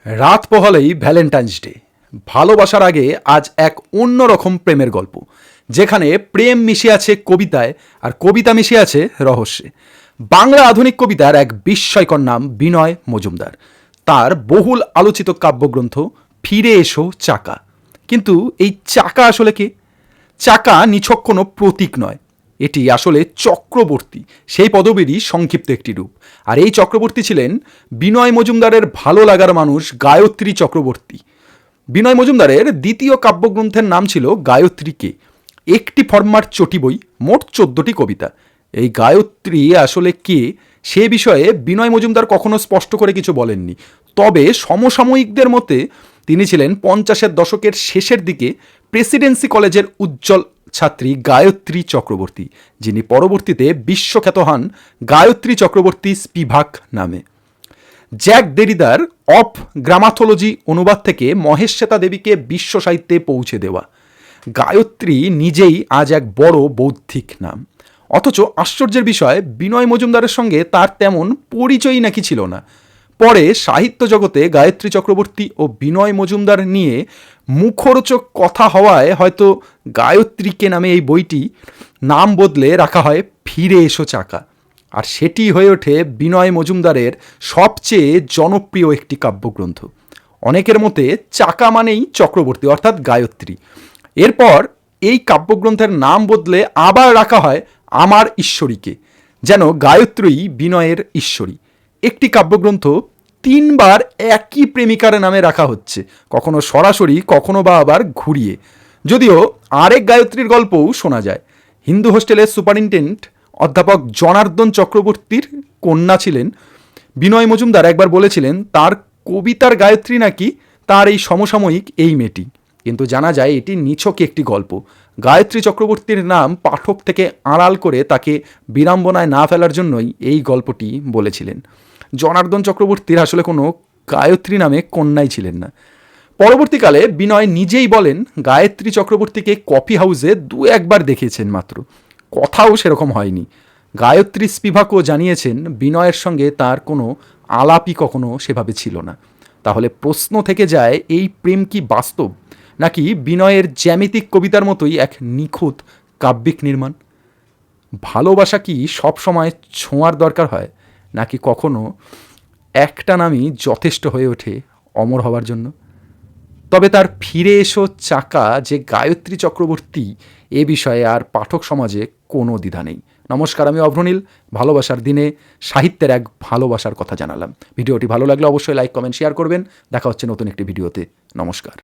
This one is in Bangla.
রাত পোহালেই ভ্যালেন্টাইন্স ডে। ভালোবাসার আগে আজ এক অন্যরকম প্রেমের গল্প, যেখানে প্রেম মিশে আছে কবিতায় আর কবিতা মিশে আছে রহস্যে। বাংলা আধুনিক কবিতার এক বিস্ময়কর নাম বিনয় মজুমদার। তার বহুল আলোচিত কাব্যগ্রন্থ ফিরে এসো চাকা। কিন্তু এই চাকা আসলে কে? চাকা নিছক কোনো প্রতীক নয়, এটি আসলে চক্রবর্তী, সেই পদবীরই সংক্ষিপ্ত একটি রূপ। আর এই চক্রবর্তী ছিলেন বিনয় মজুমদারের ভালো লাগার মানুষ গায়ত্রী চক্রবর্তী। বিনয় মজুমদারের দ্বিতীয় কাব্যগ্রন্থের নাম ছিল গায়ত্রীকে, একটি ফরম্যাট চটি বই, মোট 14টি কবিতা। এই গায়ত্রী আসলে কে সে বিষয়ে বিনয় মজুমদার কখনো স্পষ্ট করে কিছু বলেননি। তবে সমসাময়িকদের মতে তিনি ছিলেন 50-এর দশকের শেষের দিকে প্রেসিডেন্সি কলেজের উজ্জ্বল ছাত্রী গায়ত্রী চক্রবর্তী, যিনি পরবর্তীতে বিশ্বখ্যাত হন গায়ত্রী চক্রবর্তী স্পিভাক নামে। জ্যাক দেরিদার অফ গ্রামাথোলজি অনুবাদ থেকে মহেশ শ্বেতা দেবীকে বিশ্ব সাহিত্যে পৌঁছে দেওয়া গায়ত্রী নিজেই আজ এক বড় বৌদ্ধিক নাম। অথচ আশ্চর্যের বিষয়, বিনয় মজুমদারের সঙ্গে তার তেমন পরিচয়ই নাকি ছিল না। পরে সাহিত্য জগতে গায়ত্রী চক্রবর্তী ও বিনয় মজুমদার নিয়ে মুখরোচক কথা হওয়ায় হয়তো গায়ত্রীকে নামে এই বইটি নাম বদলে রাখা হয় ফিরে এসো চাকা। আর সেটি হয়ে ওঠে বিনয় মজুমদারের সবচেয়ে জনপ্রিয় একটি কাব্যগ্রন্থ। অনেকের মতে চাকা মানেই চক্রবর্তী অর্থাৎ গায়ত্রী। এরপর এই কাব্যগ্রন্থের নাম বদলে আবার রাখা হয় আমার ঈশ্বরীকে, যেন গায়ত্রী বিনয়ের ঈশ্বরী। একটি কাব্যগ্রন্থ 3বার একই প্রেমিকার নামে রাখা হচ্ছে, কখনো সরাসরি, কখনো বা আবার ঘুরিয়ে। যদিও আরেক গায়ত্রীর গল্পও শোনা যায়। হিন্দু হোস্টেলের সুপারিনটেন্ডেন্ট অধ্যাপক জনার্দন চক্রবর্তীর কন্যা ছিলেন বিনয় মজুমদার একবার বলেছিলেন তার কবিতার গায়ত্রী নাকি তার এই সমসাময়িক এই মেয়েটি। কিন্তু জানা যায় এটি নিছক একটি গল্প। গায়ত্রী চক্রবর্তীর নাম পাঠক থেকে আড়াল করে তাকে বিড়ম্বনায় না ফেলার জন্যই এই গল্পটি বলেছিলেন। জনার্দন চক্রবর্তীর আসলে কোনো গায়ত্রী নামে কন্যাই ছিলেন না। পরবর্তীকালে বিনয় নিজেই বলেন গায়ত্রী চক্রবর্তীকে কফি হাউসে 2-1বার দেখিয়েছেন মাত্র, কথাও সেরকম হয়নি। গায়ত্রী স্পিভাকও জানিয়েছেন বিনয়ের সঙ্গে তার কোনো আলাপই কখনো সেভাবে ছিল না। তাহলে প্রশ্ন থেকে যায়, এই প্রেম কি বাস্তব, নাকি বিনয়ের জ্যামিতিক কবিতার মতোই এক নিখুঁত কাব্যিক নির্মাণ? ভালোবাসা কি সবসময় ছোঁয়ার দরকার হয়, নাকি কখনো একটা নামই যথেষ্ট হয়ে ওঠে অমর হওয়ার জন্য? তবে তার ফিরে এসো চাকা যে গায়ত্রী চক্রবর্তী, এ বিষয়ে আর পাঠক সমাজে কোনো দ্বিধা নেই। নমস্কার, আমি অভ্রনীল। ভালোবাসার দিনে সাহিত্যের এক ভালোবাসার কথা জানালাম। ভিডিওটি ভালো লাগলে অবশ্যই লাইক, কমেন্ট, শেয়ার করবেন। দেখা হচ্ছে নতুন একটি ভিডিওতে। নমস্কার।